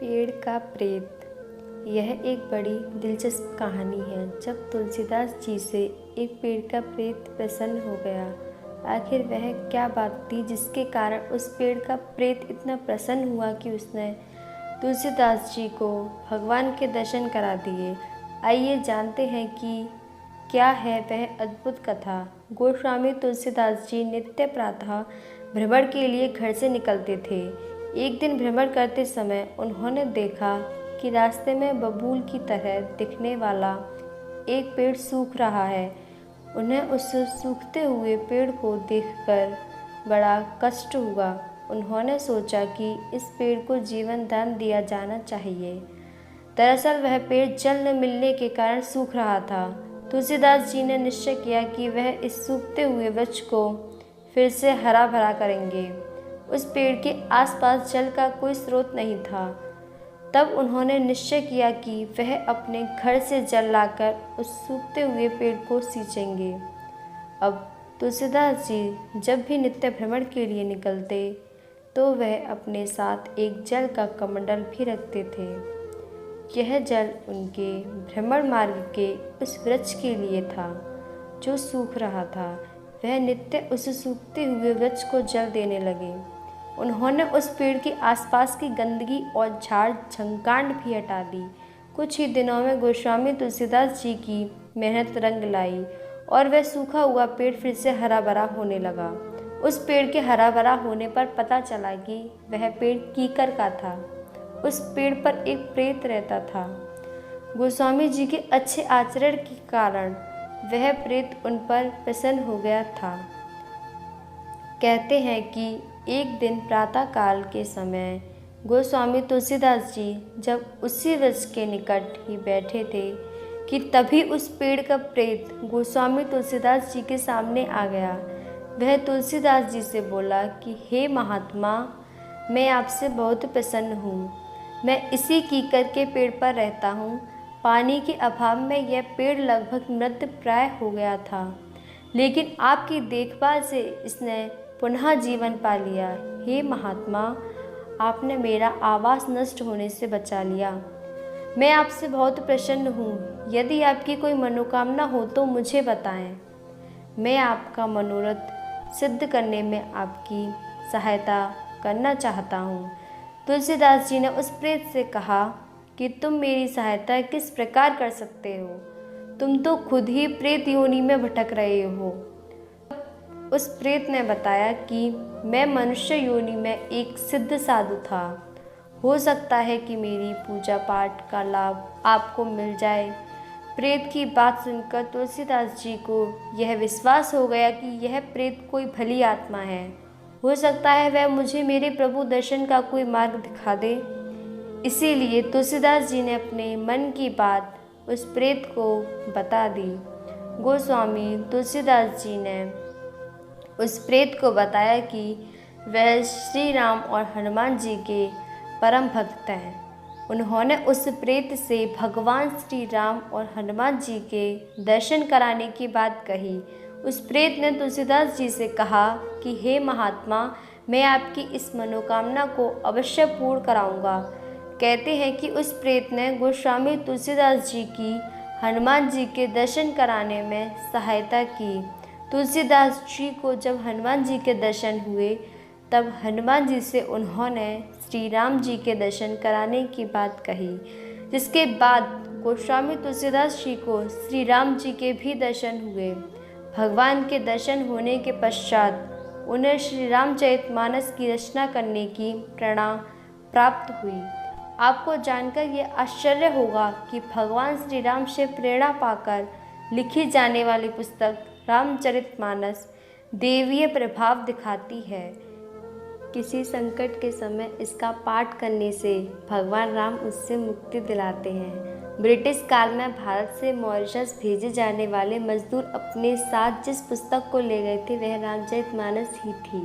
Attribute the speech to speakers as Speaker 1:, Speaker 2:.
Speaker 1: पेड़ का प्रेत। यह एक बड़ी दिलचस्प कहानी है। जब तुलसीदास जी से एक पेड़ का प्रेत प्रसन्न हो गया। आखिर वह क्या बात थी जिसके कारण उस पेड़ का प्रेत इतना प्रसन्न हुआ कि उसने तुलसीदास जी को भगवान के दर्शन करा दिए। आइए जानते हैं कि क्या है वह अद्भुत कथा। गोस्वामी तुलसीदास जी नित्य प्रातः भ्रमण के लिए घर से निकलते थे। एक दिन भ्रमण करते समय उन्होंने देखा कि रास्ते में बबूल की तरह दिखने वाला एक पेड़ सूख रहा है। उन्हें उस सूखते हुए पेड़ को देखकर बड़ा कष्ट हुआ। उन्होंने सोचा कि इस पेड़ को जीवन दान दिया जाना चाहिए। दरअसल वह पेड़ जल न मिलने के कारण सूख रहा था। तुलसीदास जी ने निश्चय किया कि वह इस सूखते हुए वृक्ष को फिर से हरा भरा करेंगे। उस पेड़ के आसपास जल का कोई स्रोत नहीं था। तब उन्होंने निश्चय किया कि वह अपने घर से जल लाकर उस सूखते हुए पेड़ को सींचेंगे। अब तुलसीदास जी जब भी नित्य भ्रमण के लिए निकलते तो वह अपने साथ एक जल का कमंडल भी रखते थे। यह जल उनके भ्रमण मार्ग के उस वृक्ष के लिए था जो सूख रहा था। वह नित्य उस सूखते हुए वृक्ष को जल देने लगे। उन्होंने उस पेड़ के आसपास की गंदगी और झाड़ झंकांड भी हटा दी। कुछ ही दिनों में गोस्वामी तुलसीदास जी की मेहनत रंग लाई और वह सूखा हुआ पेड़ फिर से हरा भरा होने लगा। उस पेड़ के हरा भरा होने पर पता चला कि वह पेड़ कीकर का था। उस पेड़ पर एक प्रेत रहता था। गोस्वामी जी के अच्छे आचरण के कारण वह प्रेत उन पर प्रसन्न हो गया था। कहते हैं कि एक दिन प्रातः काल के समय गोस्वामी तुलसीदास जी जब उसी वृक्ष के निकट ही बैठे थे कि तभी उस पेड़ का प्रेत गोस्वामी तुलसीदास जी के सामने आ गया। वह तुलसीदास जी से बोला कि हे महात्मा, मैं आपसे बहुत प्रसन्न हूँ। मैं इसी कीकर के पेड़ पर रहता हूँ। पानी के अभाव में यह पेड़ लगभग मृत प्राय हो गया था, लेकिन आपकी देखभाल से इसने पुनः जीवन पा लिया। हे महात्मा, आपने मेरा आवास नष्ट होने से बचा लिया। मैं आपसे बहुत प्रसन्न हूँ। यदि आपकी कोई मनोकामना हो तो मुझे बताएं। मैं आपका मनोरथ सिद्ध करने में आपकी सहायता करना चाहता हूँ। तुलसीदास जी ने उस प्रेत से कहा कि तुम मेरी सहायता किस प्रकार कर सकते हो? तुम तो खुद ही प्रेत योनि में भटक रहे हो। उस प्रेत ने बताया कि मैं मनुष्य योनि में एक सिद्ध साधु था। हो सकता है कि मेरी पूजा पाठ का लाभ आपको मिल जाए। प्रेत की बात सुनकर तुलसीदास जी को यह विश्वास हो गया कि यह प्रेत कोई भली आत्मा है। हो सकता है वह मुझे मेरे प्रभु दर्शन का कोई मार्ग दिखा दे। इसीलिए तुलसीदास जी ने अपने मन की बात उस प्रेत को बता दी। गोस्वामी तुलसीदास जी ने उस प्रेत को बताया कि वह श्री राम और हनुमान जी के परम भक्त हैं। उन्होंने उस प्रेत से भगवान श्री राम और हनुमान जी के दर्शन कराने की बात कही। उस प्रेत ने तुलसीदास जी से कहा कि हे महात्मा, मैं आपकी इस मनोकामना को अवश्य पूर्ण कराऊंगा। कहते हैं कि उस प्रेत ने गोस्वामी तुलसीदास जी की हनुमान जी के दर्शन कराने में सहायता की। तुलसीदास जी को जब हनुमान जी के दर्शन हुए तब हनुमान जी से उन्होंने श्री राम जी के दर्शन कराने की बात कही, जिसके बाद गोस्वामी तुलसीदास जी को श्री राम जी के भी दर्शन हुए। भगवान के दर्शन होने के पश्चात उन्हें श्री रामचरितमानस की रचना करने की प्रेरणा प्राप्त हुई। आपको जानकर ये आश्चर्य होगा कि भगवान श्री राम से प्रेरणा पाकर लिखी जाने वाली पुस्तक रामचरितमानस देवीय प्रभाव दिखाती है। किसी संकट के समय इसका पाठ करने से भगवान राम उससे मुक्ति दिलाते हैं। ब्रिटिश काल में भारत से मॉरिशस भेजे जाने वाले मजदूर अपने साथ जिस पुस्तक को ले गए थे वह रामचरितमानस ही थी।